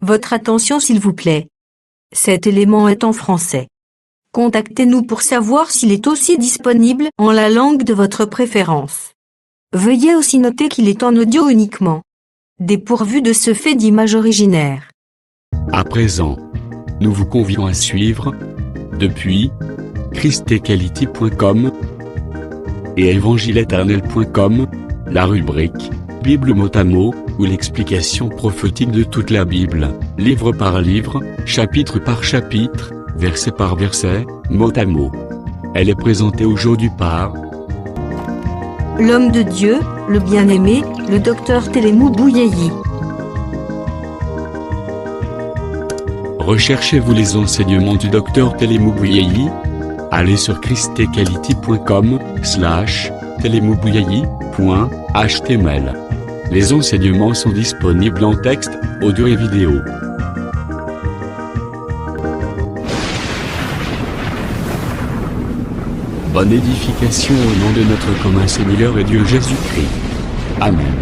Votre attention s'il vous plaît. Cet élément est en français. Contactez-nous pour savoir s'il est aussi disponible en la langue de votre préférence. Veuillez aussi noter qu'il est en audio uniquement, dépourvu de ce fait d'image originaire. À présent, nous vous convions à suivre, depuis christequality.com et évangile-éternel.com, la rubrique Bible mot à mot, ou l'explication prophétique de toute la Bible, livre par livre, chapitre par chapitre, verset par verset, mot à mot. Elle est présentée aujourd'hui par L'homme de Dieu, le bien-aimé, le docteur Télémou Bouyeyi. Recherchez-vous les enseignements du docteur Télémou Bouyeyi? Allez sur christequality.com/télémoubouyeyi.html. Les enseignements sont disponibles en texte, audio et vidéo. Bonne édification au nom de notre commun Seigneur et Dieu Jésus-Christ. Amen.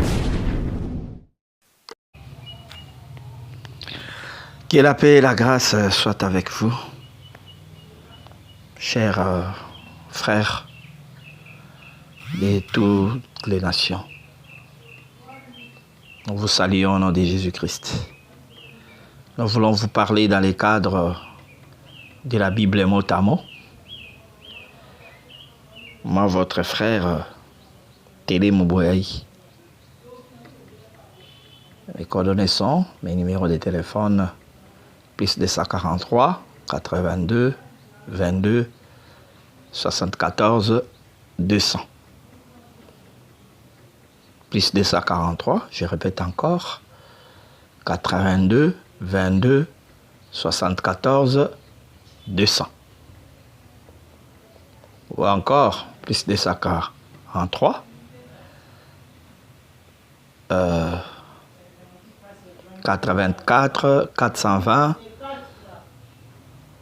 Que la paix et la grâce soient avec vous, chers frères de toutes les nations. Nous vous saluons au nom de Jésus-Christ. Nous voulons vous parler dans le cadre de la Bible mot à mot. Moi, votre frère, Télémou Bouyeyi. Mes coordonnées sont, mes numéros de téléphone, plus 243 82 22 74 200. Plus 243, je répète encore, 82 22 74 200. Ou encore, plus 243, 84 420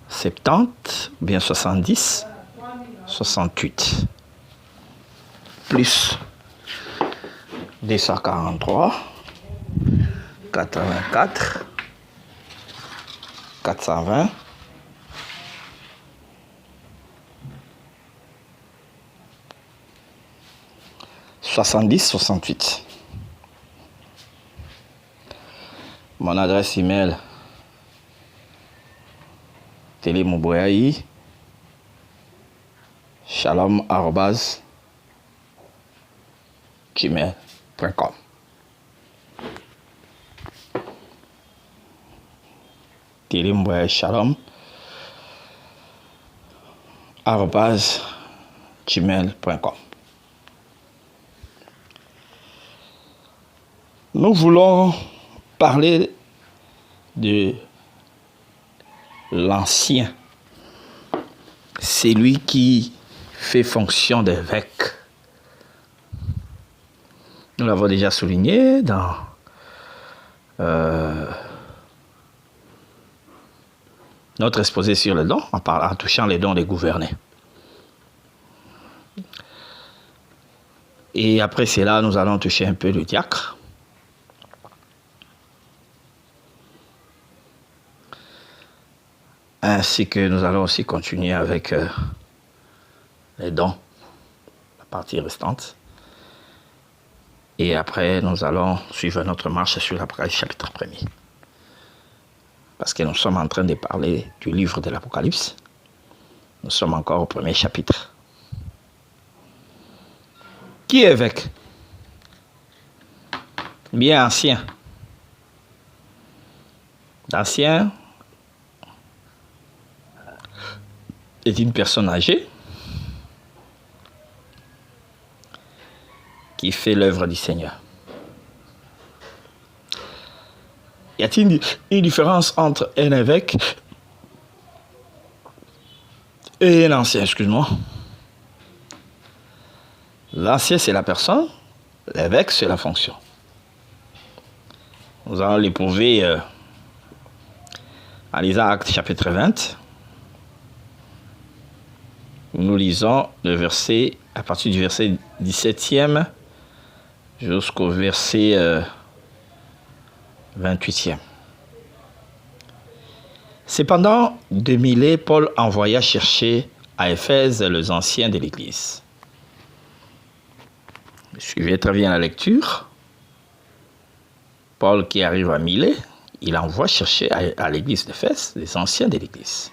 70 ou bien 70 68 plus 243 84 420 70 68. Mon adresse email Télémou Bouyeyi shalom@gmail.com. Télémou Bouyeyi shalom@gmail.com. Nous voulons parler de l'ancien, c'est lui qui fait fonction d'évêque. Nous l'avons déjà souligné dans notre exposé sur les dons, en touchant les dons des gouvernés. Et après cela, nous allons toucher un peu le diacre. Ainsi que nous allons aussi continuer avec les dons, la partie restante. Et après, nous allons suivre notre marche sur l'Apocalypse chapitre 1er. Parce que nous sommes en train de parler du livre de l'Apocalypse. Nous sommes encore au premier chapitre. Qui est évêque? Bien ancien. L'ancien est une personne âgée qui fait l'œuvre du Seigneur. Y a-t-il une différence entre un évêque et un ancien? Excuse-moi. L'ancien, c'est la personne, l'évêque, c'est la fonction. Nous allons l'éprouver en lisant Actes chapitre 20. Nous lisons le verset, à partir du verset 17e jusqu'au verset 28e. Cependant, de Milet, Paul envoya chercher à Éphèse les anciens de l'Église. Suivez très bien la lecture. Paul qui arrive à Milet, il envoie chercher à l'église d'Éphèse les anciens de l'église.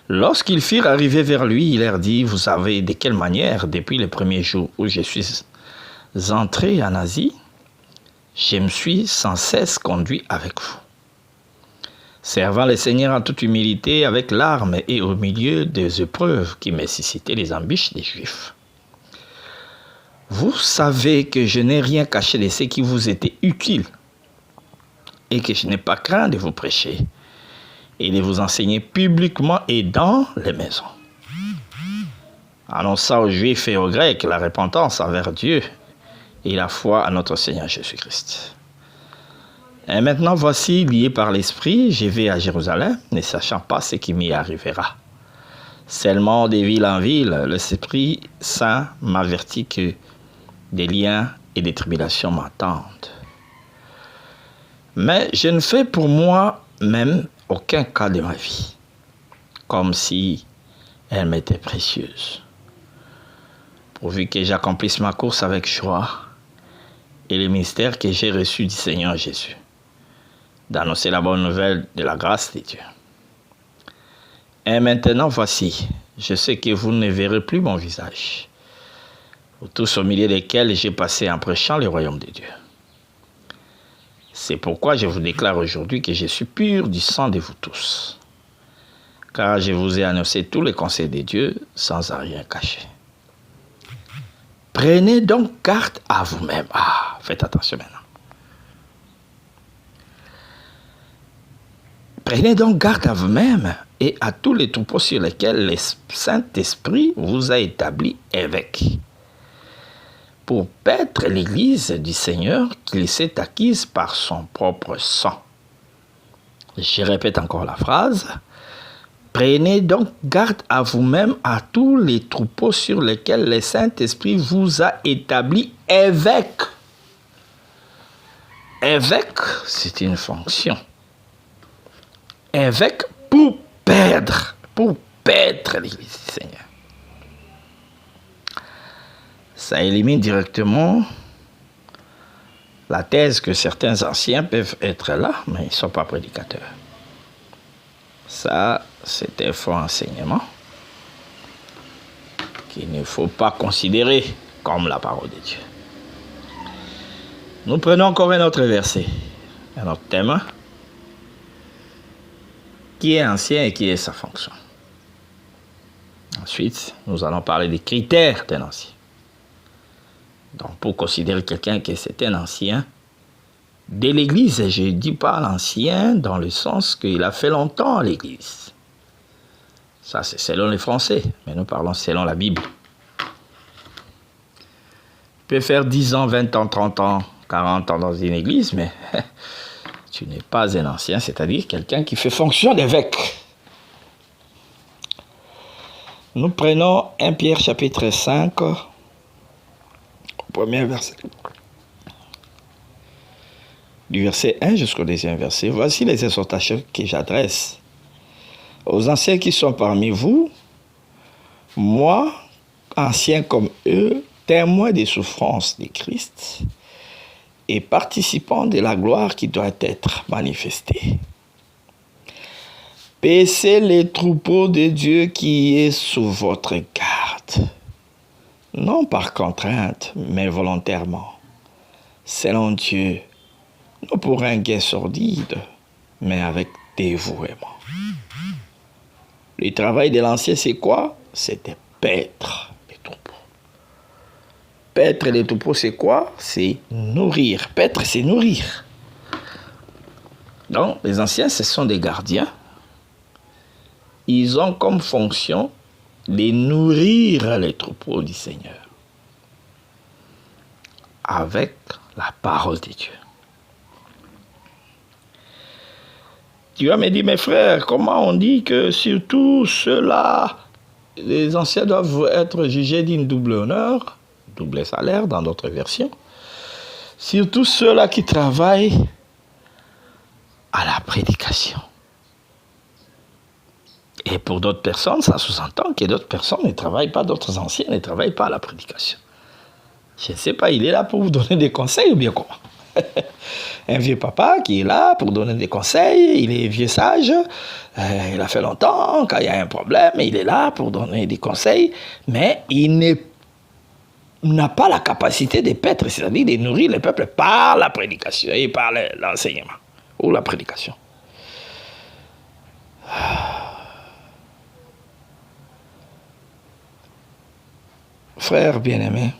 Lorsqu'ils firent arriver vers lui, il leur dit, « Vous savez de quelle manière, depuis le premier jour où je suis entré en Asie, je me suis sans cesse conduit avec vous, servant le Seigneur en toute humilité, avec larmes et au milieu des épreuves qui me suscitaient les embûches des Juifs. Vous savez que je n'ai rien caché de ce qui vous était utile et que je n'ai pas craint de vous prêcher et de vous enseigner publiquement et dans les maisons, annonçant aux Juifs et aux Grecs la repentance envers Dieu et la foi à notre Seigneur Jésus-Christ. Et maintenant, voici, lié par l'Esprit, je vais à Jérusalem, ne sachant pas ce qui m'y arrivera. Seulement de ville en ville, l'Esprit Saint m'avertit que des liens et des tribulations m'attendent. Mais je ne fais pour moi-même aucun cas de ma vie, comme si elle m'était précieuse, pourvu que j'accomplisse ma course avec joie et le ministère que j'ai reçu du Seigneur Jésus, d'annoncer la bonne nouvelle de la grâce de Dieu. Et maintenant, voici, je sais que vous ne verrez plus mon visage, vous tous au milieu desquels j'ai passé en prêchant le royaume de Dieu. C'est pourquoi je vous déclare aujourd'hui que je suis pur du sang de vous tous, car je vous ai annoncé tous les conseils de Dieu sans en rien cacher. Prenez donc garde à vous-même. Faites attention maintenant. Prenez donc garde à vous-même et à tous les troupeaux sur lesquels le Saint-Esprit vous a établi évêque, pour paître l'Église du Seigneur qu'il s'est acquise par son propre sang. Je répète encore la phrase. Prenez donc garde à vous-même à tous les troupeaux sur lesquels le Saint-Esprit vous a établi évêque. Évêque, c'est une fonction. Évêque pour paître l'Église du Seigneur. Ça élimine directement la thèse que certains anciens peuvent être là, mais ils ne sont pas prédicateurs. Ça, c'est un faux enseignement qu'il ne faut pas considérer comme la parole de Dieu. Nous prenons encore un autre verset, un autre thème, qui est ancien et qui est sa fonction. Ensuite, nous allons parler des critères d'un ancien. Donc, pour considérer quelqu'un que c'est un ancien de l'Église, je ne dis pas l'ancien dans le sens qu'il a fait longtemps à l'Église. Ça, c'est selon les Français, mais nous parlons selon la Bible. Tu peux faire 10 ans, 20 ans, 30 ans, 40 ans dans une Église, mais tu n'es pas un ancien, c'est-à-dire quelqu'un qui fait fonction d'évêque. Nous prenons 1 Pierre chapitre 5, premier verset, du verset 1 jusqu'au deuxième verset. Voici les exhortations que j'adresse aux anciens qui sont parmi vous, moi, ancien comme eux, témoin des souffrances de Christ et participant de la gloire qui doit être manifestée. Paissez les troupeaux de Dieu qui est sous votre garde, non par contrainte, mais volontairement, selon Dieu, non pour un gain sordide, mais avec dévouement. Le travail de l'ancien, c'est quoi? C'était paître les troupeaux. Paître les troupeaux, c'est quoi? C'est nourrir. Paître, c'est nourrir. Donc, les anciens, ce sont des gardiens. Ils ont comme fonction de nourrir les troupeaux du Seigneur avec la parole de Dieu. Tu vas me dire, mes frères, comment on dit que surtout ceux-là, les anciens doivent être jugés d'une double honneur, double salaire dans d'autres versions, surtout ceux-là qui travaillent à la prédication. Et pour d'autres personnes, ça sous-entend que d'autres personnes ne travaillent pas, d'autres anciens ne travaillent pas à la prédication. Je ne sais pas, il est là pour vous donner des conseils ou bien comment? Un vieux papa qui est là pour donner des conseils, il est vieux sage, il a fait longtemps, quand il y a un problème, il est là pour donner des conseils, mais il n'a pas la capacité de paître, c'est-à-dire de nourrir le peuple par la prédication et par l'enseignement ou la prédication. Frères bien-aimés,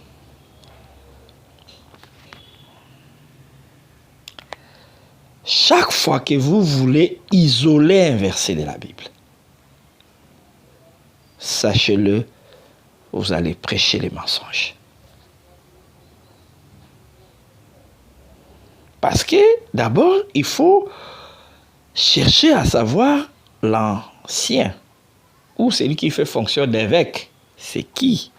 chaque fois que vous voulez isoler un verset de la Bible, sachez-le, vous allez prêcher les mensonges. Parce que d'abord, il faut chercher à savoir l'ancien ou celui qui fait fonction d'évêque. C'est qui?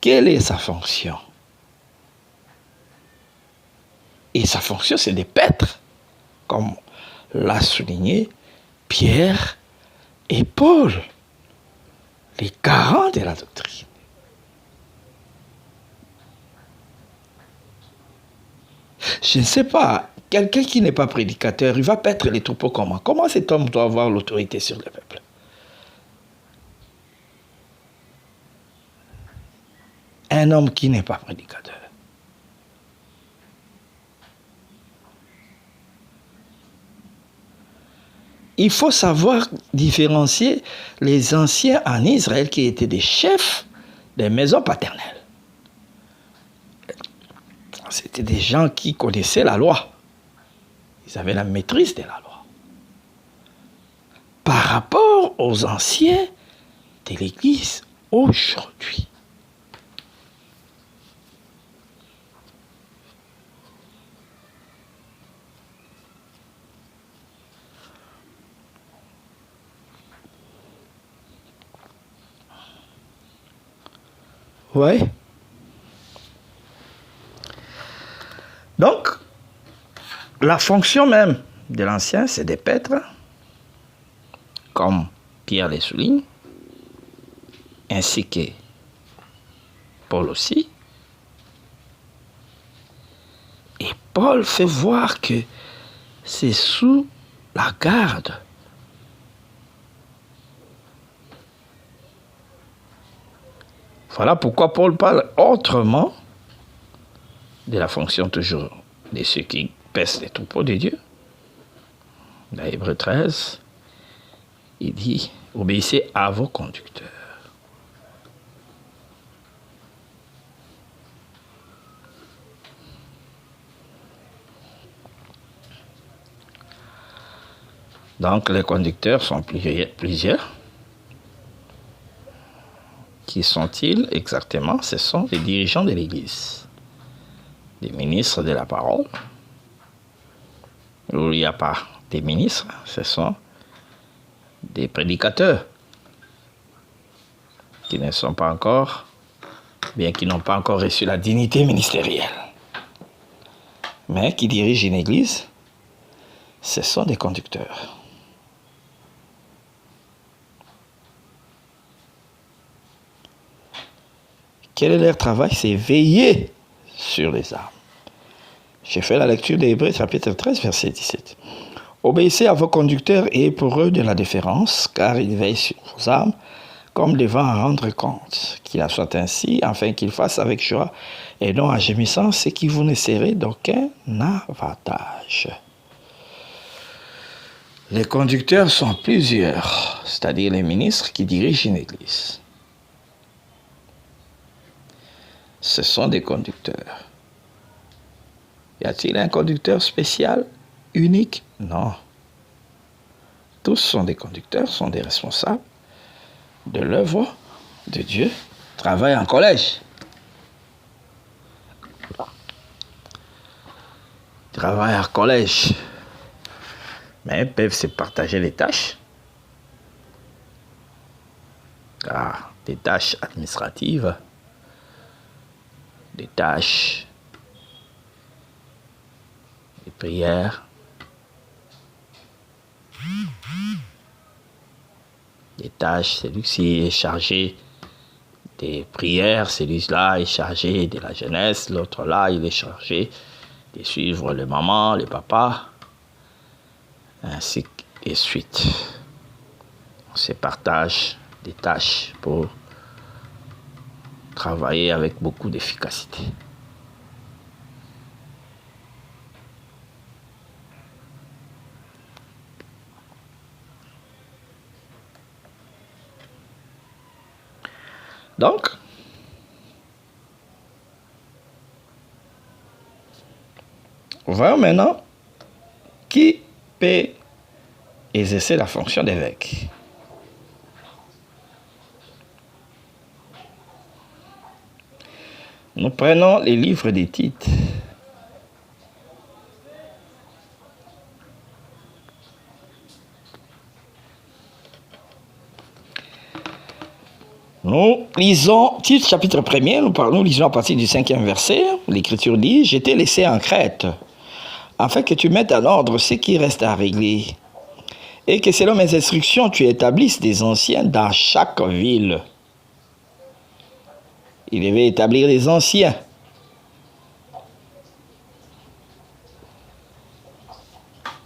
Quelle est sa fonction? Et sa fonction, c'est de paître, comme l'a souligné Pierre et Paul, les garants de la doctrine. Je ne sais pas, quelqu'un qui n'est pas prédicateur, il va paître les troupeaux comment? Comment cet homme doit avoir l'autorité sur le peuple? Un homme qui n'est pas prédicateur. Il faut savoir différencier les anciens en Israël qui étaient des chefs des maisons paternelles. C'était des gens qui connaissaient la loi. Ils avaient la maîtrise de la loi. Par rapport aux anciens de l'Église aujourd'hui. Ouais. Donc, la fonction même de l'ancien, c'est de paître, comme Pierre le souligne, ainsi que Paul aussi. Et Paul fait voir que c'est sous la garde Voilà pourquoi Paul parle autrement de la fonction toujours de ceux qui pèsent les troupeaux de Dieu. Dans Hébreux 13, il dit « Obéissez à vos conducteurs ». Donc les conducteurs sont plusieurs. Qui sont-ils exactement? Ce sont les dirigeants de l'Église, des ministres de la parole. Où il n'y a pas des ministres, ce sont des prédicateurs qui ne sont pas encore, bien qui n'ont pas encore reçu la dignité ministérielle, mais qui dirigent une Église. Ce sont des conducteurs. Quel est leur travail? C'est veiller sur les âmes. J'ai fait la lecture d'Hébreux chapitre 13, verset 17. Obéissez à vos conducteurs et pour eux de la déférence, car ils veillent sur vos âmes, comme devant en rendre compte. Qu'il en soit ainsi, afin qu'ils fassent avec joie et non en gémissant, ce qui vous ne serait d'aucun avantage. Les conducteurs sont plusieurs, c'est-à-dire les ministres qui dirigent une église. Ce sont des conducteurs. Y a-t-il un conducteur spécial, unique? Non. Tous sont des conducteurs, sont des responsables de l'œuvre de Dieu, travaillent en collège. Travaillent en collège. Mais ils peuvent se partager les tâches. Car des tâches administratives, des tâches de prière, des tâches. Celui-ci est chargé des prières, celui-là est chargé de la jeunesse, l'autre là, il est chargé de suivre les mamans, les papas, ainsi de suite. On se partage des tâches pour travailler avec beaucoup d'efficacité. Donc, voyons maintenant qui peut exercer la fonction d'évêque. Nous prenons les livres des titres. Nous lisons, titre chapitre 1er, nous lisons à partir du 5e verset. L'Écriture dit « Je t'ai laissé en Crète, afin que tu mettes en ordre ce qui reste à régler, et que selon mes instructions, tu établisses des anciens dans chaque ville. » Il devait établir des anciens.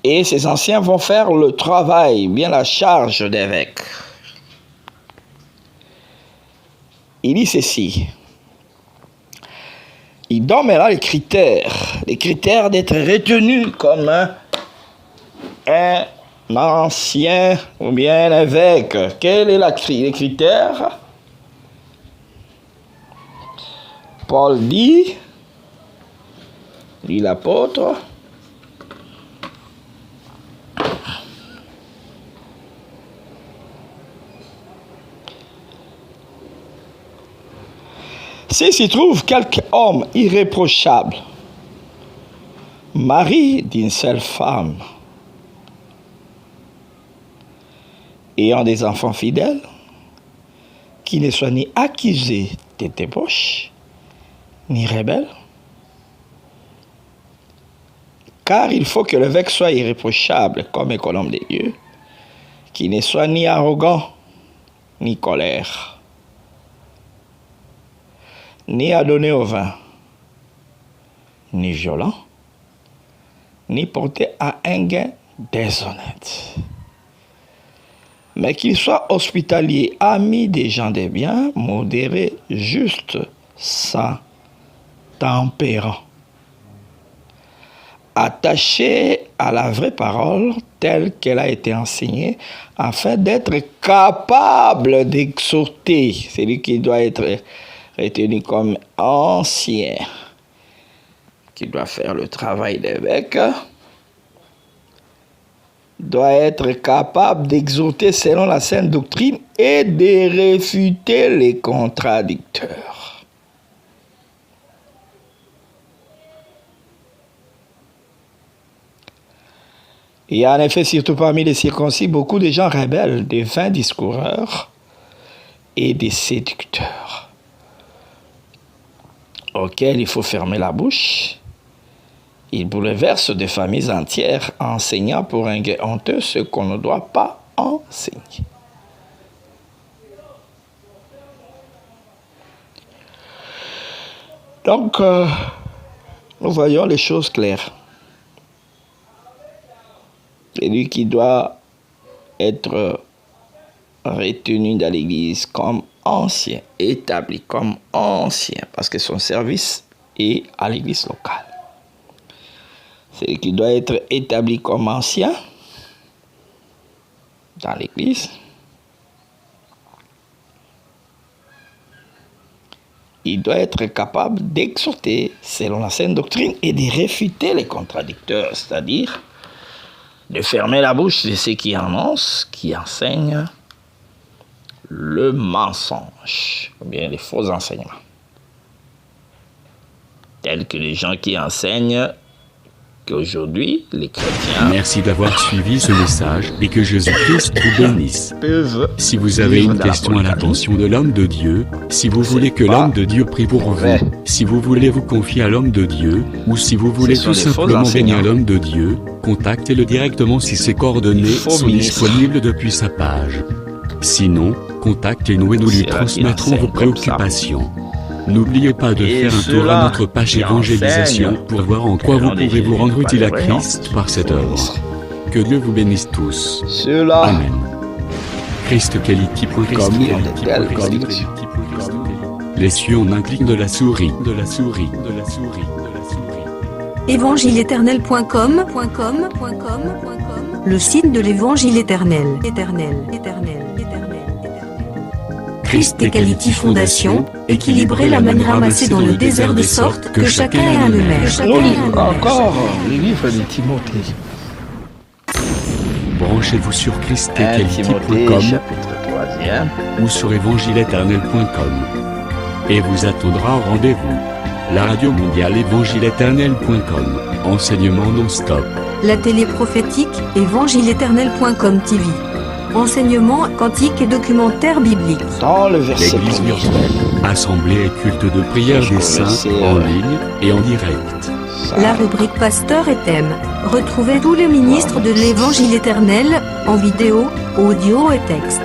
Et ces anciens vont faire le travail, bien la charge d'évêque. Il dit ceci. Il donne maintenant les critères d'être retenu comme un ancien ou bien un évêque. Quel est les critères? Paul dit l'apôtre, s'il s'y trouve quelque homme irréprochable, mari d'une seule femme, ayant des enfants fidèles, qui ne soit ni accusé de débauche, ni rebelle, car il faut que l'évêque soit irréprochable comme un colombe de Dieu, qui ne soit ni arrogant, ni colère, ni adonné au vin, ni violent, ni porté à un gain déshonnête, mais qu'il soit hospitalier, ami des gens de bien, modéré, juste, saint, tempérant, attaché à la vraie parole telle qu'elle a été enseignée, afin d'être capable d'exhorter. C'est lui qui doit être retenu comme ancien, qui doit faire le travail d'évêque, doit être capable d'exhorter selon la sainte doctrine et de réfuter les contradicteurs. Il y a en effet, surtout parmi les circoncis, beaucoup de gens rebelles, des vains discoureurs et des séducteurs, auxquels il faut fermer la bouche. Ils bouleversent des familles entières, enseignant pour un gain honteux ce qu'on ne doit pas enseigner. Donc, nous voyons les choses claires. C'est lui qui doit être retenu dans l'Église comme ancien, établi comme ancien, parce que son service est à l'Église locale. C'est lui qui doit être établi comme ancien dans l'Église. Il doit être capable d'exhorter selon la sainte doctrine et de réfuter les contradicteurs, c'est-à-dire de fermer la bouche de ceux qui annoncent, qui enseignent le mensonge, ou bien les faux enseignements. Tels que les gens qui enseignent qu'aujourd'hui, les chrétiens Merci d'avoir suivi ce message et que Jésus-Christ vous bénisse. peuvent Si vous avez vivre une de la question à polygamie. l'attention de l'homme de Dieu, si vous voulez que pas l'homme de Dieu prie pour vous, vrai. si vous voulez vous confier à l'homme de Dieu, ou si vous voulez sont tout des faux simplement bénir enseignants. l'homme de Dieu, contactez-le directement si ses coordonnées Faux sont ministres. disponibles depuis sa page. Sinon, contactez-nous et nous lui C'est là qu'il transmettrons enseigne vos comme ça. préoccupations. N'oubliez pas de Et faire un tour ceux-là à notre page qui évangélisation enseignent pour voir en quoi que vous l'on est pouvez vous Jésus, rendre pas utile à les voyants. Christ par cette Faux œuvre. ministres. Que Dieu vous bénisse tous. Ceux-là Amen. ChristQuality.com. Les cieux en un clic de la souris. Évangile-éternel.com, le site de l'évangile éternel. Christ Equality Fondation, équilibrer la manne ramassée dans le désert de sorte que chacun ait un maire. nous lisons encore le livre de Timothée. Branchez-vous sur 1 ChristEquality.com Timothée, chapitre 3. ou sur évangile-éternel.com et vous attendra au rendez-vous. La radio mondiale évangile-éternel.com. Enseignement non-stop. La télé prophétique, évangile-éternel.com TV. Enseignements quantiques et documentaires bibliques. Dans le verset L'église 1er. virtuelle. Assemblée et culte de prière Je des saints connaissais, en ligne et en direct. La rubrique Pasteur et thème. Retrouvez tous les ministres de l'évangile éternel, en vidéo, audio et texte.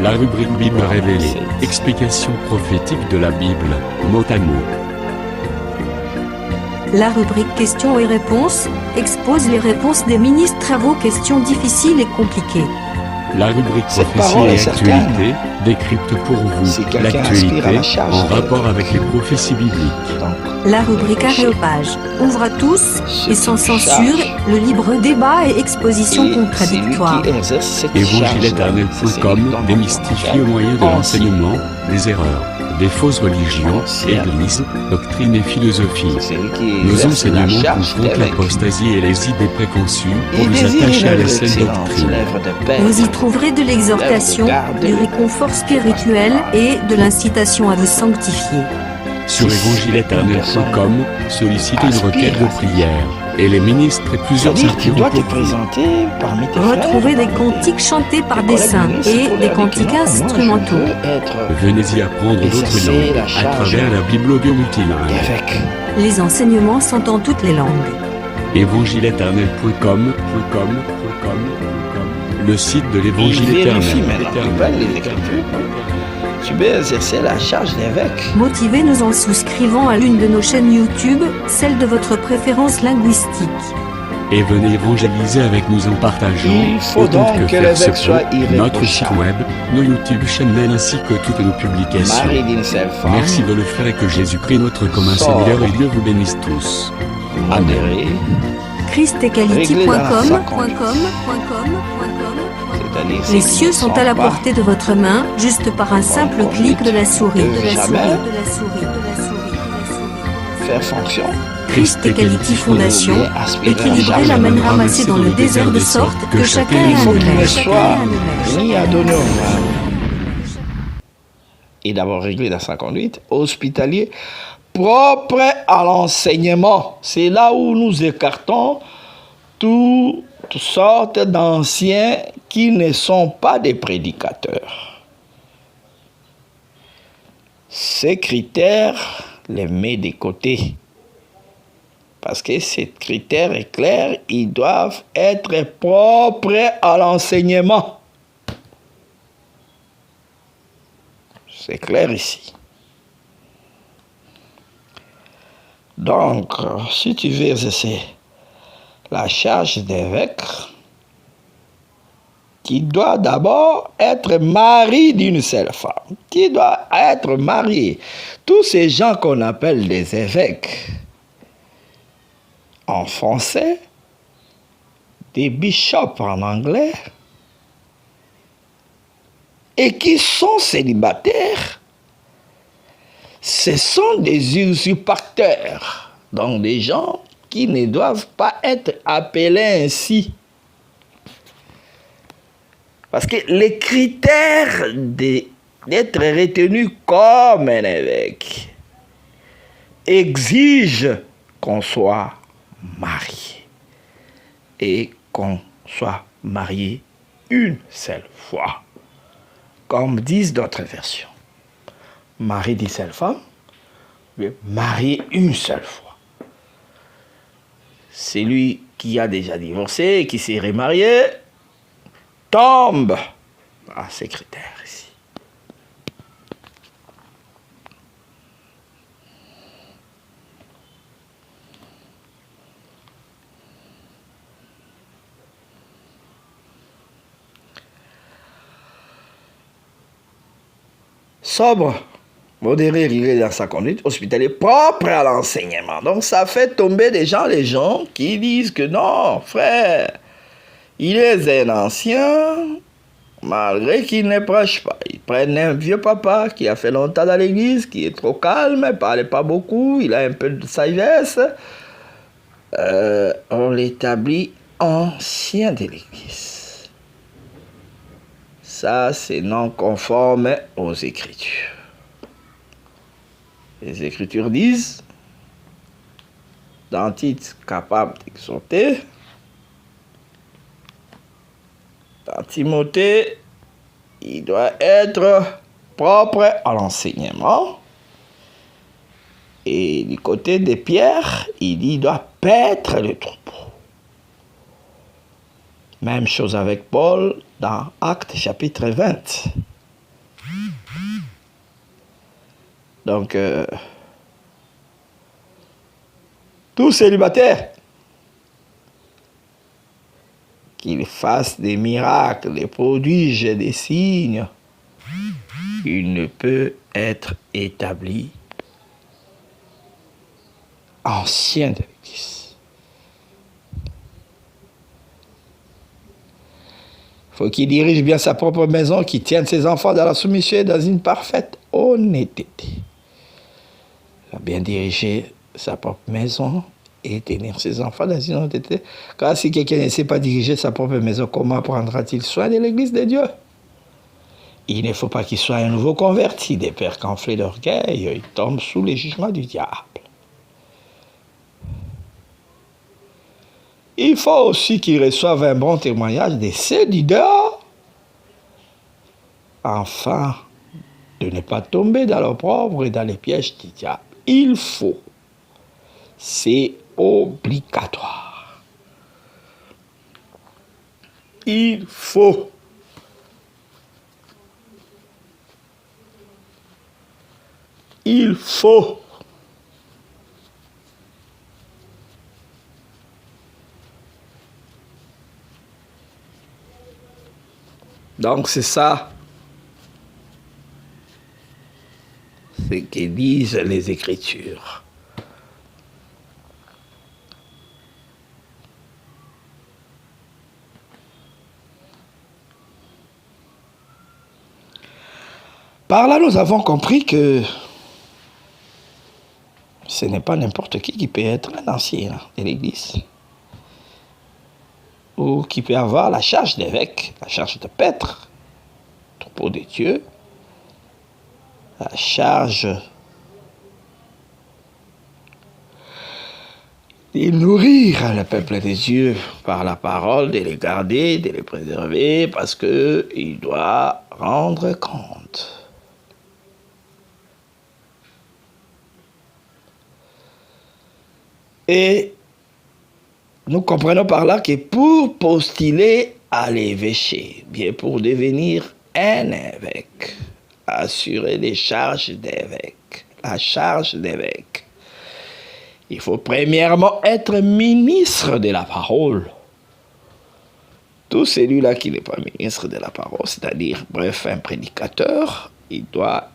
La rubrique Bible révélée. Explication prophétique de la Bible, mot à mot. La rubrique Questions et réponses expose les réponses des ministres à vos questions difficiles et compliquées. La rubrique Cette prophétie parole et est certaine. actualité décrypte pour Si vous quelqu'un l'actualité aspire à la charge en de- rapport avec les prophéties bibliques. Donc, La rubrique Aréopage ouvre à tous et sans censure le libre débat et exposition contradictoire. C'est lui qui exerce cette charge-là. Évangile-éternel.com démystifie au moyen de l'enseignement, des erreurs, des fausses religions, Ancien. églises, doctrines et philosophies. C'est lui qui Nos exerce la enseignements charge confrontent d'évêque. l'apostasie et les idées préconçues pour Il nous désire attacher à une la œuvre saine excellente, doctrine. une œuvre de paix. Vous y trouverez de l'exhortation, du réconfort spirituel et de l'incitation à vous sanctifier. Sur évangile-éternel.com, sollicitez une requête de prière et les ministres et plusieurs C'est-à-dire que tu dois te pour vous. présenter parmi tes Retrouvez frères, des cantiques chantés par tes des collègues saints ministres, et pour des leur dire cantiques que non, moi, instrumentaux. je veux être Venez y apprendre d'autres exercer langues la à charge travers la Bible audio multilingue. évêque. Les enseignements sont en toutes les langues. évangile-éternel.com, le site de Il l'évangile vérifie éternel. maintenant. Tu peux les Écritures. Tu peux exercer la charge d'évêque. Motivez-nous en souscrivant à l'une de nos chaînes YouTube, celle de votre préférence linguistique. Et venez évangéliser avec nous en partageant Il faut autant donc que faire l'évêque se soit peut, notre site irréprochable. web, nos YouTube channels ainsi que toutes nos publications. Marie d'une seule femme. Merci de le faire et que Jésus-Christ notre commun Sort. Seigneur et Dieu vous bénisse tous. Modéré. ChristEquality.com. C'est-à-dire Les ceux qui cieux ne sont à la pas portée de votre main, juste par un simple clic de la souris. Jamais. faire fonction. Christ Equality Fondation, Aspirer à équilibrer la manne ramassée dans le désert de sorte que chacun ait Il faut un qu'il me maire. soit ni à donner au mal. Et d'avoir réglé dans sa conduite, hospitalier, propre à l'enseignement. C'est là où nous écartons toutes sortes d'anciens qui ne sont pas des prédicateurs. Ces critères, les met de côté. Parce que ces critères est clair, ils doivent être propres à l'enseignement. C'est clair ici. Donc, si tu veux exercer la charge d'évêque, tu dois d'abord être mari d'une seule femme. Tu dois être marié. Tous ces gens qu'on appelle des évêques, en français, des bishops en anglais, et qui sont célibataires, ce sont des usurpateurs, donc des gens qui ne doivent pas être appelés ainsi. Parce que les critères d'être retenu comme un évêque exigent qu'on soit marié. et qu'on soit marié une seule fois, comme disent d'autres versions. Marié d'une seule femme, mais marié une seule fois. Celui qui a déjà divorcé et qui s'est remarié tombe à ces critères ici. Sobre, modéré, rigoureux dans sa conduite, hospitalier, propre à l'enseignement. Donc ça fait tomber les gens qui disent que non, frère, il est un ancien, malgré qu'il ne prêche pas. Ils prennent un vieux papa qui a fait longtemps dans l'église, qui est trop calme, ne parle pas beaucoup, il a un peu de sagesse. On l'établit ancien de l'église. Ça, c'est non conforme aux Écritures. Les Écritures disent, dans Tite, capable d'exhorter, dans Timothée, il doit être propre à l'enseignement. Et du côté de Pierre, il dit qu'il doit paître le troupeau. Même chose avec Paul dans Actes chapitre 20. Donc, tout célibataire, qu'il fasse des miracles, des prodiges, des signes, il ne peut être établi ancien de l'Église. Il faut qu'il dirige bien sa propre maison, qu'il tienne ses enfants dans la soumission et dans une parfaite honnêteté. Il a bien diriger sa propre maison et tenir ses enfants dans une honnêteté. Car si quelqu'un ne sait pas diriger sa propre maison, comment prendra-t-il soin de l'Église de Dieu? Il ne faut pas qu'il soit un nouveau converti, des pères enflés d'orgueil, il tombe sous les jugements du diable. Il faut aussi qu'il reçoive un bon témoignage de ceux du dehors, afin de ne pas tomber dans l'opprobre et dans les pièges du diable. Il faut, c'est obligatoire. Il faut. Il faut. Donc c'est ça, ce que disent les Écritures. Par là, nous avons compris que ce n'est pas n'importe qui peut être un ancien de l'Église, ou qui peut avoir la charge d'évêque, la charge de paître, troupeau de Dieu, la charge de nourrir le peuple de Dieu par la parole, de les garder, de les préserver, parce qu'il doit rendre compte. Et nous comprenons par là que pour postuler à l'évêché, bien pour devenir un évêque, assurer les charges d'évêque, la charge d'évêque, il faut premièrement être ministre de la parole. Tout celui-là qui n'est pas ministre de la parole, c'est-à-dire, bref, un prédicateur, il ne doit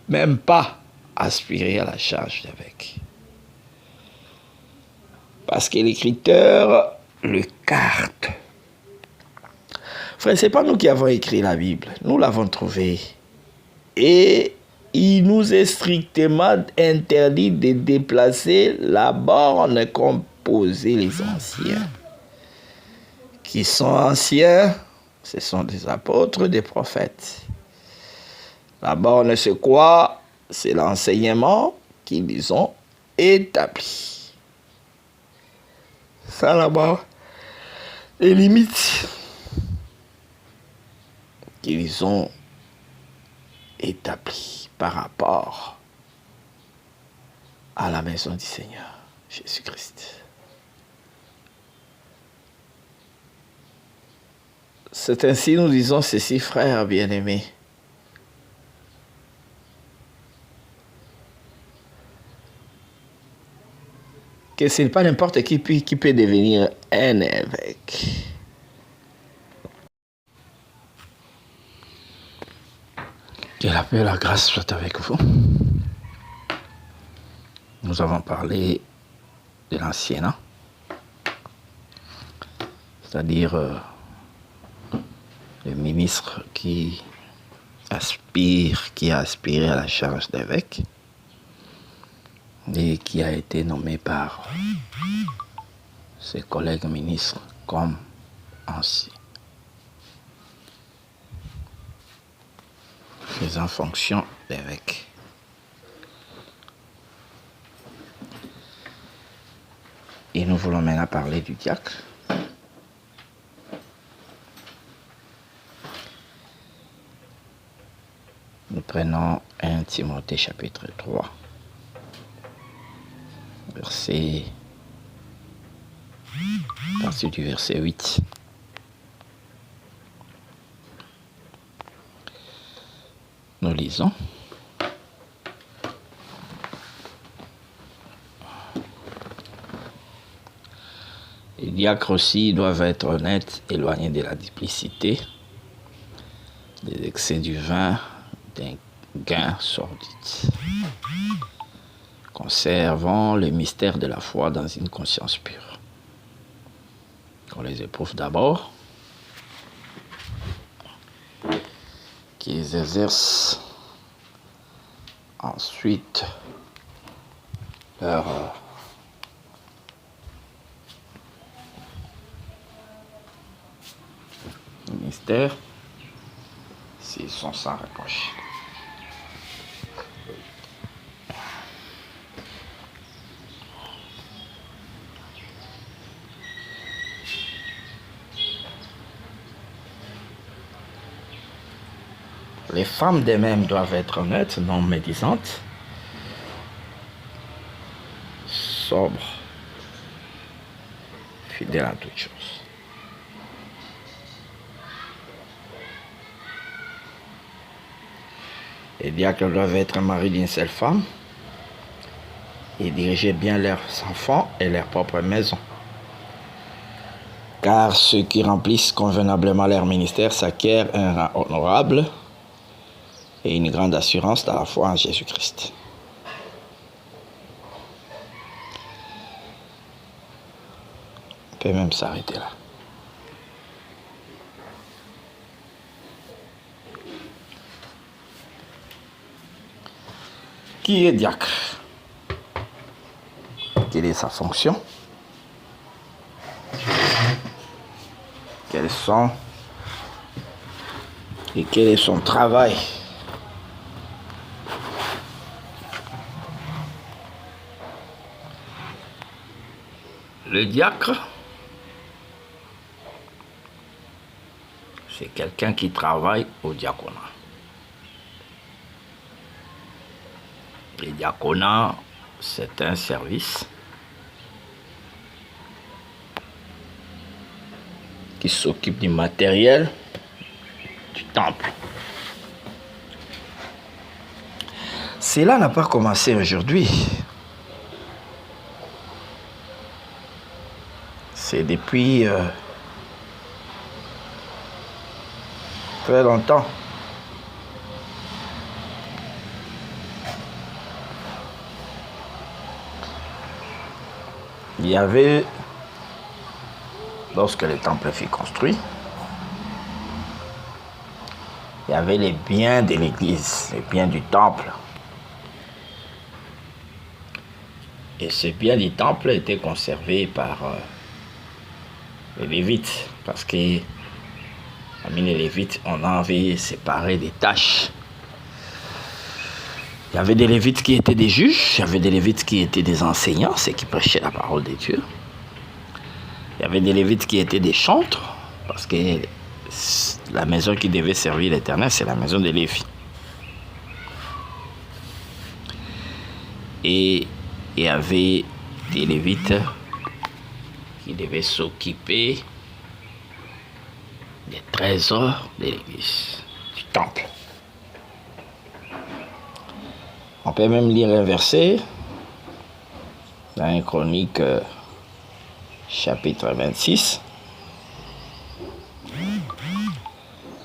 même pas aspirer à la charge d'évêque. Parce que l'Écriteur le carte. Frère, ce n'est pas nous qui avons écrit la Bible. Nous l'avons trouvée. Et il nous est strictement interdit de déplacer la borne qu'ont posée les anciens. Qui sont anciens, ce sont des apôtres, des prophètes. La borne, c'est quoi? C'est l'enseignement qu'ils ont établi. Ça là-bas, les limites qu'ils ont établies par rapport à la maison du Seigneur Jésus-Christ. C'est ainsi, nous disons ceci, frères bien-aimés. Que ce n'est pas n'importe qui peut devenir un évêque. Que la paix et la grâce soient avec vous. Nous avons parlé de l'anciennat, c'est-à-dire le ministre qui a aspiré à la charge d'évêque et qui a été nommé par ses collègues ministres comme ancien, faisant fonction d'évêque. Et nous voulons maintenant parler du diacre. Nous prenons 1 Timothée chapitre 3, à partir du verset 8. Nous lisons. Les diacres aussi doivent être honnêtes, éloignés de la duplicité, des excès du vin, d'un gain sordide, conservant le mystère de la foi dans une conscience pure. Qu'on les éprouve d'abord, qu'ils exercent ensuite leur ministère s'ils sont sans reproche. Les femmes d'elles-mêmes doivent être honnêtes, non médisantes, sobres, fidèles à toutes choses. Les diacres doivent être maris d'une seule femme et diriger bien leurs enfants et leur propre maison. Car ceux qui remplissent convenablement leur ministère s'acquièrent un rang honorable et une grande assurance dans la foi en Jésus-Christ. On peut même s'arrêter là. Qui est diacre? Quelle est sa fonction? Quel est son travail? Le diacre, c'est quelqu'un qui travaille au diaconat. Le diaconat, c'est un service qui s'occupe du matériel du temple. Cela n'a pas commencé aujourd'hui. C'est depuis très longtemps. Il y avait, lorsque le temple fut construit, il y avait les biens de l'église, les biens du temple. Et ces biens du temple étaient conservés par les Lévites, parce que parmi les Lévites, on avait séparé des tâches. Il y avait des Lévites qui étaient des juges, il y avait des Lévites qui étaient des enseignants, ceux qui prêchaient la parole de Dieu. Il y avait des Lévites qui étaient des chantres, parce que la maison qui devait servir l'Éternel, c'est la maison de Lévi. Et il y avait des Lévites qui devaient s'occuper des trésors de l'église, du temple. On peut même lire un verset dans 1 Chronique chapitre 26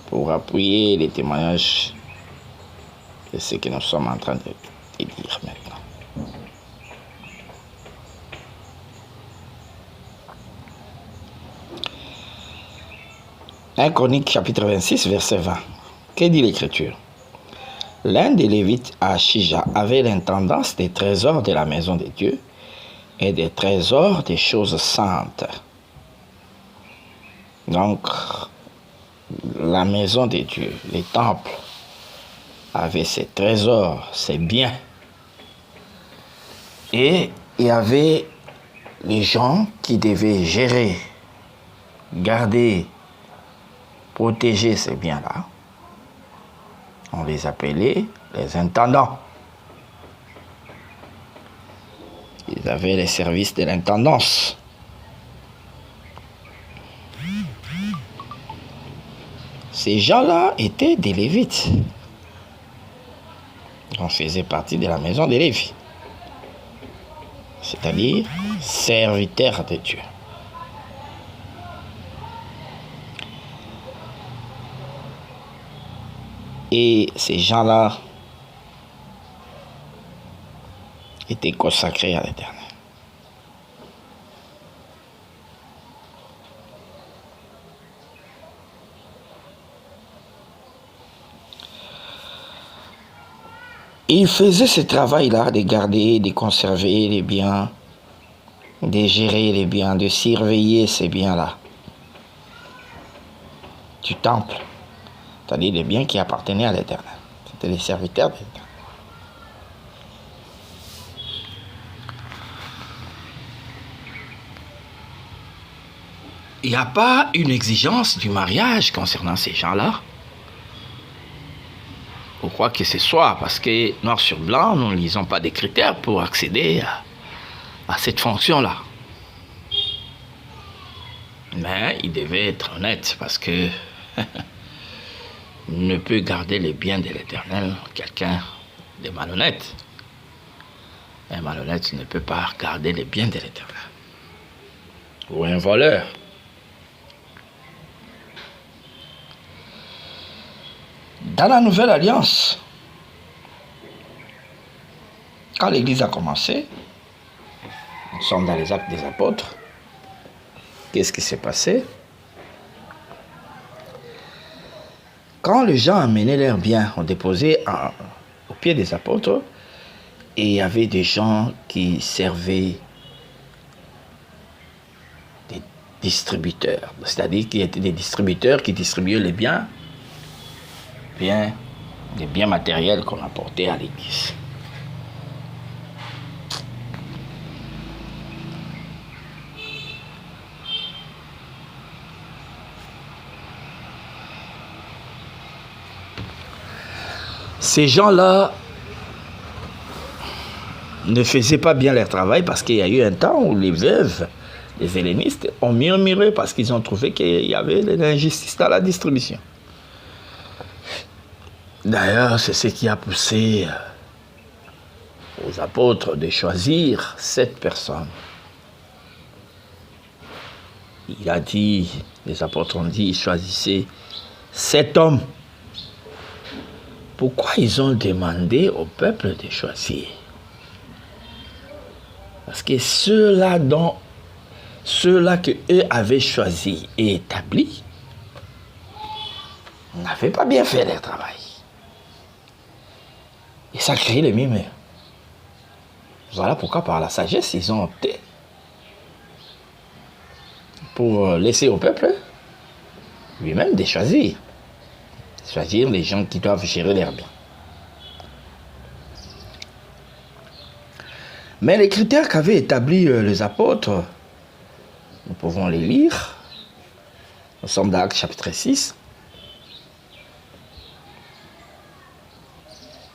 pour appuyer les témoignages de ce que nous sommes en train de dire maintenant. Un Chronique chapitre 26 verset 20. Que dit l'Écriture? L'un des Lévites à Shija avait l'intendance des trésors de la maison de Dieu et des trésors des choses saintes. Donc, la maison de Dieu, les temples, avaient ses trésors, ses biens. Et il y avait les gens qui devaient gérer, garder, protéger ces biens-là. On les appelait les intendants. Ils avaient les services de l'intendance. Ces gens-là étaient des Lévites. On faisait partie de la maison de Lévi. C'est-à-dire serviteurs de Dieu. Et ces gens-là étaient consacrés à l'Éternel. Ils faisaient ce travail-là de garder, de conserver les biens, de gérer les biens, de surveiller ces biens-là du temple. C'est-à-dire les biens qui appartenaient à l'Éternel. C'était les serviteurs de l'Éternel. Il n'y a pas une exigence du mariage concernant ces gens-là. Ou quoi que ce soit, parce que noir sur blanc, nous ne lisons pas des critères pour accéder à cette fonction-là. Mais il devait être honnête, parce que ne peut garder les biens de l'Éternel quelqu'un de malhonnête. Un malhonnête ne peut pas garder les biens de l'Éternel. Ou un voleur. Dans la Nouvelle Alliance, quand l'Église a commencé, nous sommes dans les Actes des Apôtres, qu'est-ce qui s'est passé? Quand les gens amenaient leurs biens, on déposait au pied des apôtres, et il y avait des gens qui servaient des distributeurs, c'est-à-dire qui étaient des distributeurs qui distribuaient les biens, des biens matériels qu'on apportait à l'Église. Ces gens-là ne faisaient pas bien leur travail parce qu'il y a eu un temps où les veuves, les hellénistes, ont murmuré parce qu'ils ont trouvé qu'il y avait de l'injustice dans la distribution. D'ailleurs, c'est ce qui a poussé aux apôtres de choisir 7 personnes. Il a dit, les apôtres ont dit, choisissez 7 hommes. Pourquoi ils ont demandé au peuple de choisir? Parce que ceux-là que eux avaient choisis et établis n'avaient pas bien fait leur travail. Et ça crée les murmures. Voilà pourquoi par la sagesse, ils ont opté pour laisser au peuple lui-même de choisir. Choisir les gens qui doivent gérer leurs biens. Mais les critères qu'avaient établis les apôtres Nous pouvons les lire. Nous sommes dans Actes chapitre 6.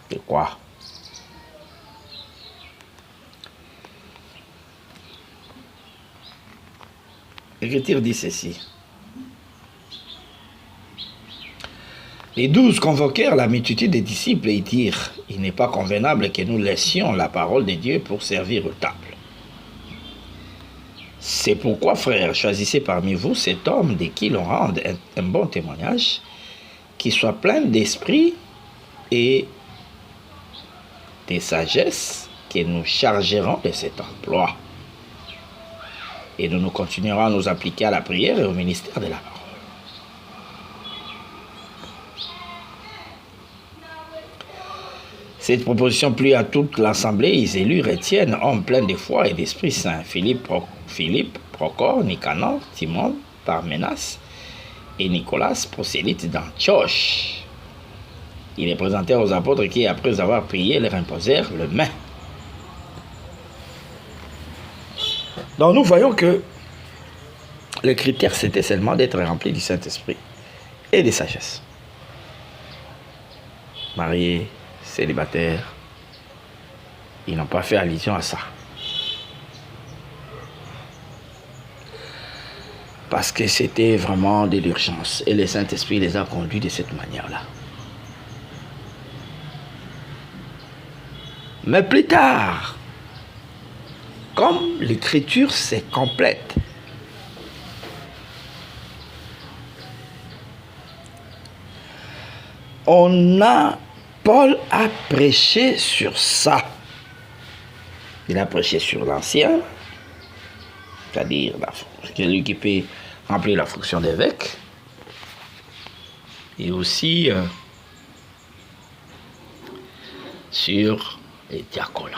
De quoi? L'Écriture dit ceci. Les 12 convoquèrent la multitude des disciples et dirent, « Il n'est pas convenable que nous laissions la parole de Dieu pour servir aux tables. C'est pourquoi, frères, choisissez parmi vous cet homme de qui l'on rende un bon témoignage, qui soit plein d'esprit et de sagesse, que nous chargerons de cet emploi. Et nous continuerons à nous appliquer à la prière et au ministère de la parole. » Cette proposition plut à toute l'assemblée. Ils élurent Étienne, homme plein de foi et d'Esprit Saint, Philippe, Procor, Nicanor, Timon, Parménas et Nicolas, prosélyte d'Antioche. Ils les présentèrent aux apôtres qui, après avoir prié, leur imposèrent les mains. Donc nous voyons que le critère, c'était seulement d'être rempli du Saint-Esprit et de sagesse. Marié, célibataires, ils n'ont pas fait allusion à ça. Parce que c'était vraiment de l'urgence. Et le Saint-Esprit les a conduits de cette manière-là. Mais plus tard, comme l'Écriture s'est complète, Paul a prêché sur ça. Il a prêché sur l'ancien, c'est-à-dire celui qui peut remplir la fonction d'évêque, et aussi sur les diaconats.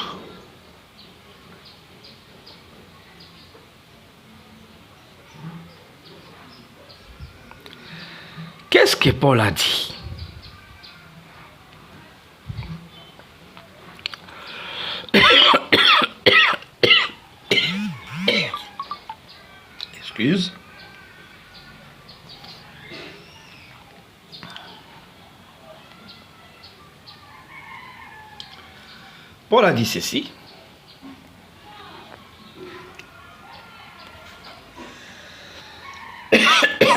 Qu'est-ce que Paul a dit? Excuse. Paul a dit ceci.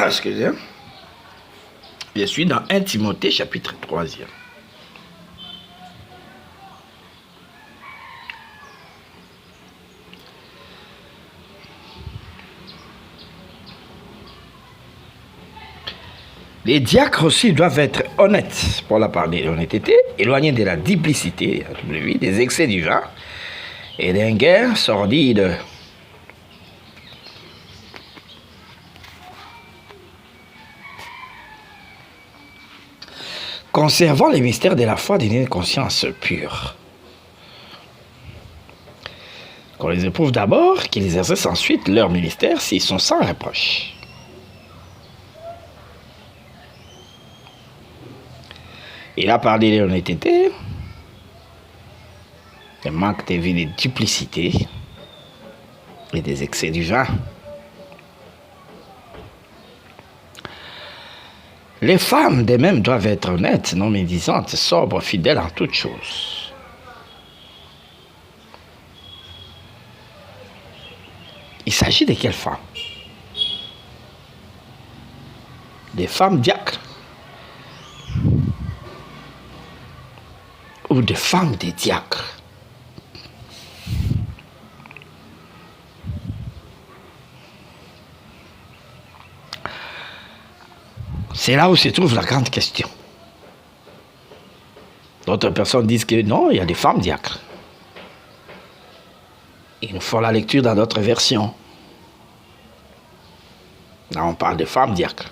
Excusez. Je suis dans 1 Timothée chapitre 3. Les diacres aussi doivent être honnêtes. Paul a parlé d'honnêteté, éloignés de la duplicité, des excès du vin et d'un gain sordide. Conservant les mystères de la foi d'une conscience pure. Qu'on les éprouve d'abord, qu'ils exercent ensuite leur ministère s'ils sont sans reproche. Il a parlé de l'honnêteté, des manques de vie, de duplicité et des excès du vin. Les femmes d'elles-mêmes doivent être honnêtes, non médisantes, sobres, fidèles en toutes choses. Il s'agit de quelles femmes? Des femmes diacres ou des femmes des diacres? C'est là où se trouve la grande question. D'autres personnes disent que non, il y a des femmes diacres. Ils nous font la lecture dans d'autres versions. Là, on parle de femmes diacres.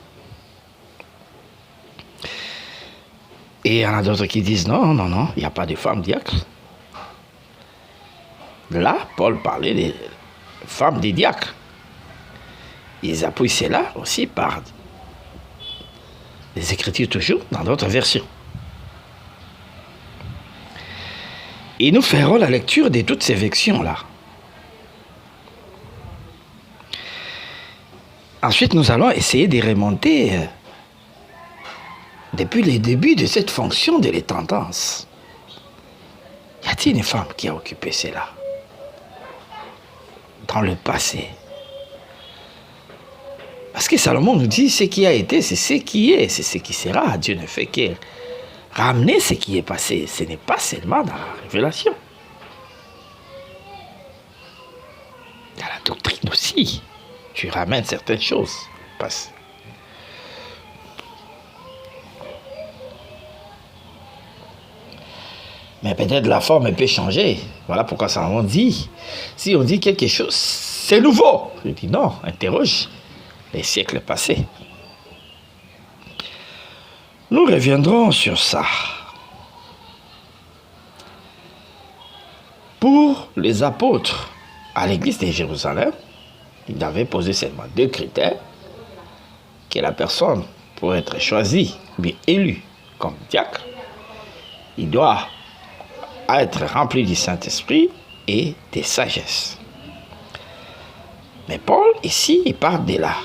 Et il y en a d'autres qui disent non, il n'y a pas de femmes diacres. Là, Paul parlait des femmes des diacres. Ils appuient cela aussi par des Écritures toujours dans d'autres versions. Et nous ferons la lecture de toutes ces versions-là. Ensuite, nous allons essayer de remonter depuis les débuts de cette fonction de l'intendance. Y a-t-il une femme qui a occupé cela dans le passé? Parce que Salomon nous dit ce qui a été, c'est ce qui est, c'est ce qui sera. Dieu ne fait que ramener ce qui est passé. Ce n'est pas seulement dans la révélation. Dans la doctrine aussi. Tu ramènes certaines choses. Passe. Mais peut-être la forme peut changer. Voilà pourquoi Salomon dit, si on dit quelque chose, c'est nouveau. Je dis non, interroge les siècles passés. Nous reviendrons sur ça. Pour les apôtres à l'église de Jérusalem, ils avaient posé seulement 2 critères que la personne, pour être choisie, bien élue comme diacre, il doit être rempli du Saint-Esprit et de sagesse. Mais Paul, ici, il parle de la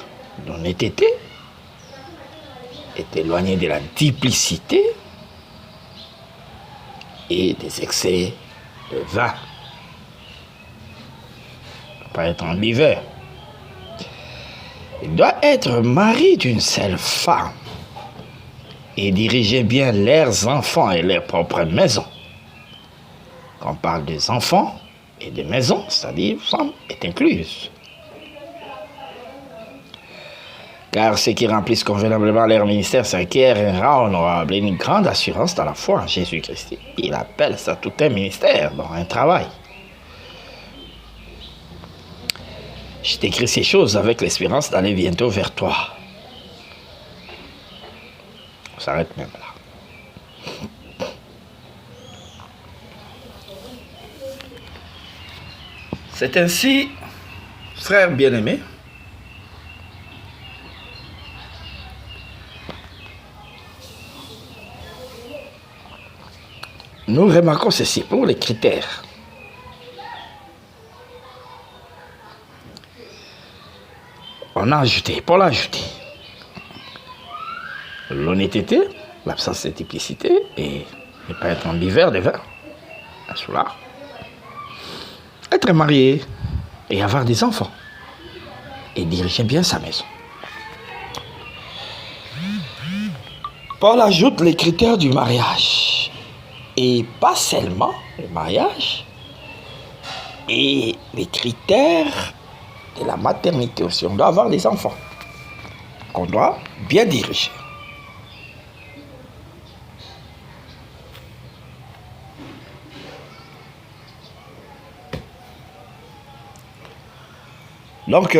l'honnêteté, est éloigné de la duplicité et des excès de vin. Il ne doit pas être en l'hiver. Il doit être mari d'une seule femme et diriger bien leurs enfants et leur propre maison. Quand on parle des enfants et des maisons, c'est-à-dire femme est incluse. Car ceux qui remplissent convenablement leur ministère s'acquièrent un rang honorable et une grande assurance dans la foi en Jésus-Christ. Il appelle ça tout un ministère, donc un travail. Je t'écris ces choses avec l'espérance d'aller bientôt vers toi. On s'arrête même là. C'est ainsi, frères bien-aimés, nous remarquons ceci pour les critères. On a ajouté, Paul a ajouté l'honnêteté, l'absence de duplicité et ne pas être en l'hiver de vin, un soulard. Être marié et avoir des enfants et diriger bien sa maison. Paul ajoute les critères du mariage et pas seulement le mariage et les critères de la maternité aussi. On doit avoir des enfants qu'on doit bien diriger. Donc,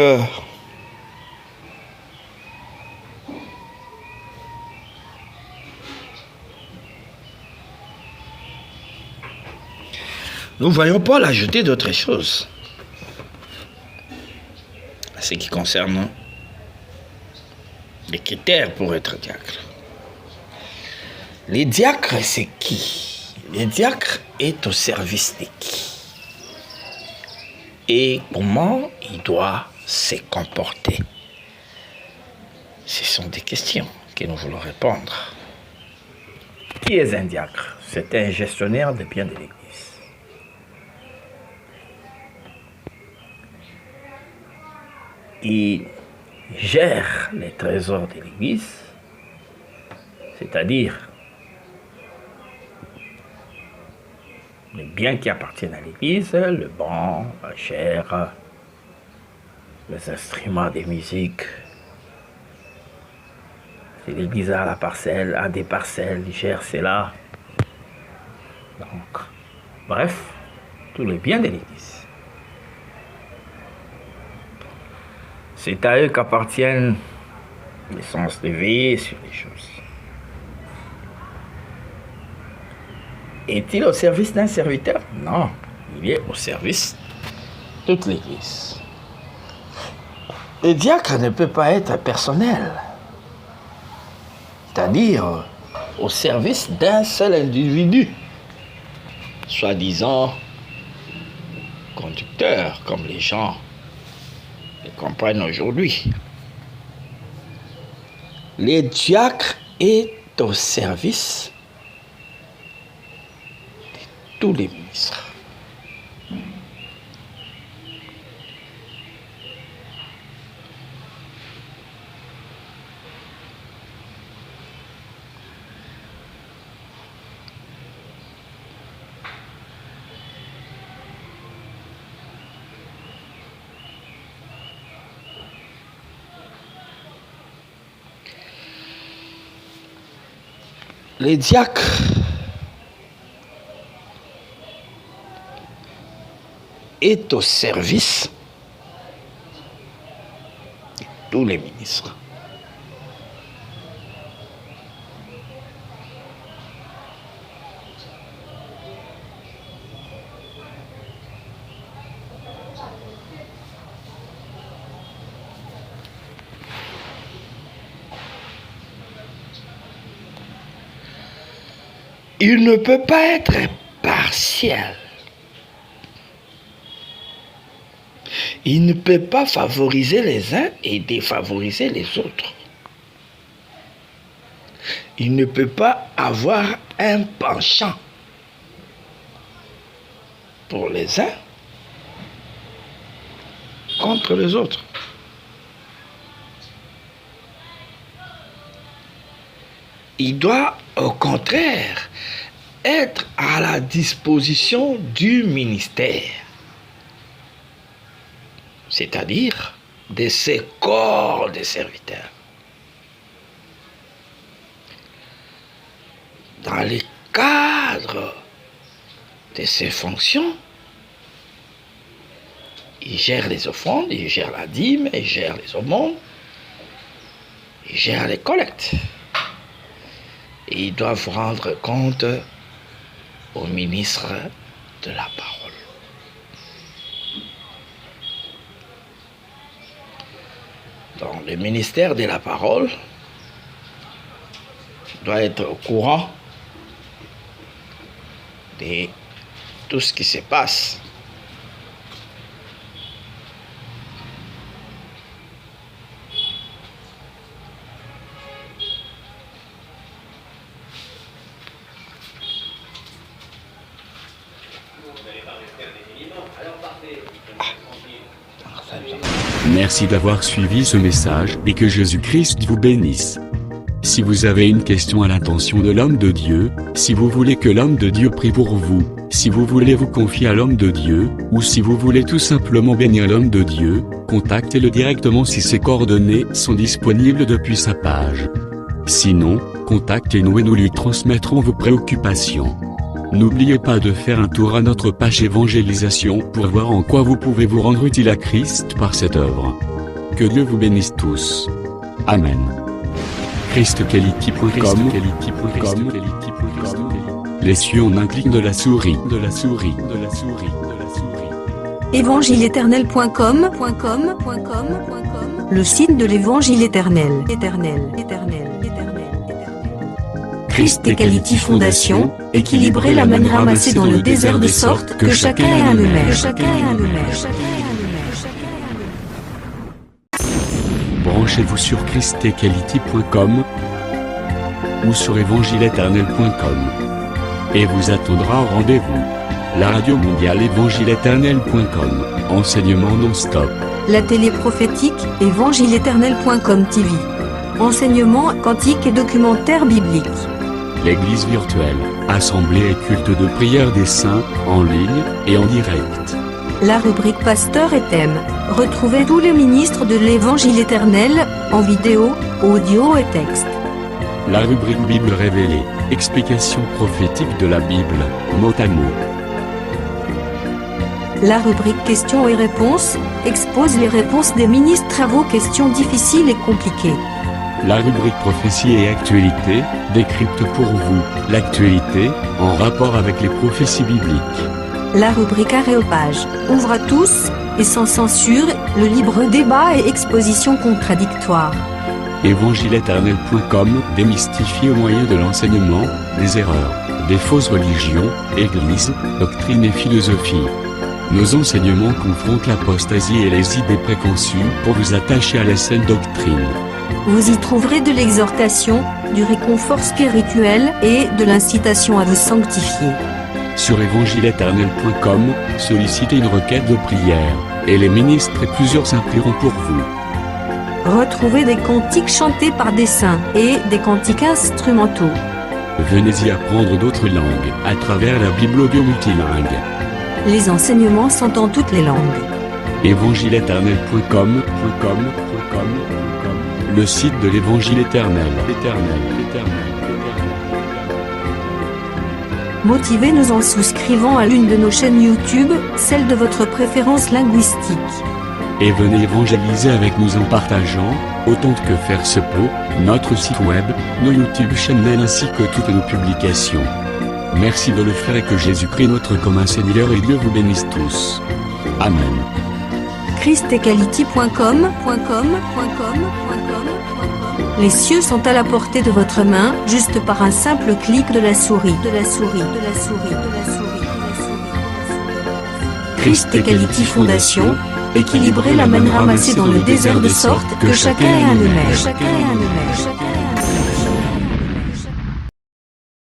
nous voyons Paul ajouter d'autres choses à ce qui concerne les critères pour être diacre. Les diacres, c'est qui? Les diacres est au service de qui? Et comment il doit se comporter? Ce sont des questions que nous voulons répondre. Qui est un diacre? C'est un gestionnaire des biens de l'Église. Il gère les trésors de l'Église, c'est-à-dire les biens qui appartiennent à l'Église, le banc, la chaire, les instruments de musique. Si l'Église a la parcelle, a des parcelles, il gère cela. Donc, bref, tous les biens de l'Église. C'est à eux qu'appartiennent les sens de veiller sur les choses. Est-il au service d'un serviteur? Non, il est au service de toute l'Église. Le diacre ne peut pas être personnel, c'est-à-dire au service d'un seul individu, soi-disant conducteur, comme les gens le comprennent aujourd'hui. Les diacres est au service de tous les ministres. Les diacres est au service de tous les ministres. Il ne peut pas être partiel. Il ne peut pas favoriser les uns et défavoriser les autres. Il ne peut pas avoir un penchant pour les uns contre les autres. Il doit au contraire être à la disposition du ministère, c'est-à-dire de ses corps de serviteurs. Dans le cadre de ses fonctions, il gère les offrandes, il gère la dîme, il gère les aumônes, il gère les collectes. Et ils doivent rendre compte au ministre de la parole. Donc le ministère de la parole doit être au courant de tout ce qui se passe. Merci d'avoir suivi ce message et que Jésus-Christ vous bénisse. Si vous avez une question à l'intention de l'homme de Dieu, si vous voulez que l'homme de Dieu prie pour vous, si vous voulez vous confier à l'homme de Dieu, ou si vous voulez tout simplement bénir l'homme de Dieu, contactez-le directement si ses coordonnées sont disponibles depuis sa page. Sinon, contactez-nous et nous lui transmettrons vos préoccupations. N'oubliez pas de faire un tour à notre page évangélisation pour voir en quoi vous pouvez vous rendre utile à Christ par cette œuvre. Que Dieu vous bénisse tous. Amen. ChristQuality.com. Les cieux en un clic de la souris. Évangile-éternel.com, le site de l'Évangile éternel. Christ et Quality Fondation, équilibrer la manne ramassée dans le désert de sorte que chacun ait un maire. Branchez-vous sur ChristEquality.com ou sur évangile-éternel.com et vous attendra au rendez-vous. La radio mondiale évangile-éternel.com, enseignement non-stop. La télé prophétique, évangile-éternel.com TV. Enseignement quantique et documentaire biblique. L'église virtuelle, assemblée et culte de prière des saints, en ligne et en direct. La rubrique Pasteur et thème. Retrouvez tous les ministres de l'Évangile éternel, en vidéo, audio et texte. La rubrique Bible révélée, explication prophétique de la Bible, mot à mot. La rubrique Questions et réponses, expose les réponses des ministres à vos questions difficiles et compliquées. La rubrique prophétie et actualité, décrypte pour vous l'actualité, en rapport avec les prophéties bibliques. La rubrique Aréopage, ouvre à tous, et sans censure, le libre débat et exposition contradictoire. Évangile-éternel.com, démystifié au moyen de l'enseignement, des erreurs, des fausses religions, églises, doctrines et philosophie. Nos enseignements confrontent l'apostasie et les idées préconçues pour vous attacher à la saine doctrine. Vous y trouverez de l'exhortation, du réconfort spirituel et de l'incitation à vous sanctifier. Sur évangile-éternel.com, sollicitez une requête de prière, et les ministres et plusieurs saints prieront pour vous. Retrouvez des cantiques chantés par des saints et des cantiques instrumentaux. Venez y apprendre d'autres langues à travers la Bible audio multilingue. Les enseignements sont en toutes les langues. évangile-éternel.com, le site de l'Évangile éternel. Motivez-nous en souscrivant à l'une de nos chaînes YouTube, celle de votre préférence linguistique. Et venez évangéliser avec nous en partageant, autant que faire se peut, notre site web, nos YouTube channels ainsi que toutes nos publications. Merci de le faire et que Jésus-Christ notre commun Seigneur et Dieu vous bénisse tous. Amen. christequality.com. Les cieux sont à la portée de votre main, juste par un simple clic de la souris. Christ Equality Fondation, équilibrer la manne ramassée dans le désert de sorte que chacun ait un aimé.